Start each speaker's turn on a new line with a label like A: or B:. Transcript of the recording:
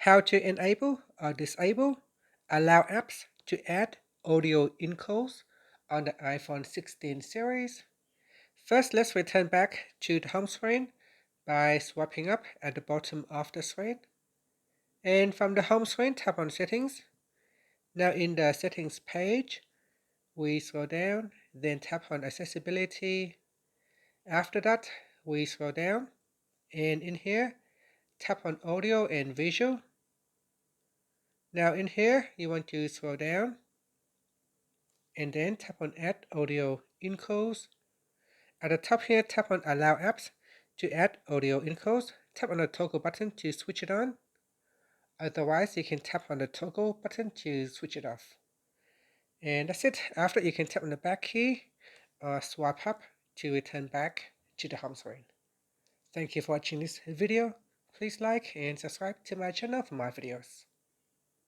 A: How to enable or disable allow apps to add audio encores on the iPhone 16 series. First, let's return back to the home screen by swiping up at the bottom of the screen. And from the home screen, tap on Settings. Now in the Settings page, we scroll down, then tap on Accessibility. After that, we scroll down, and in here, tap on Audio and Visual. Now in here, you want to scroll down, and then tap on Add Audio Encores. At the top here, tap on Allow Apps to add audio encores. Tap on the toggle button to switch it on. Otherwise, you can tap on the toggle button to switch it off. And that's it. After, you can tap on the back key or swipe up to return back to the home screen. Thank you for watching this video. Please like and subscribe to my channel for more videos.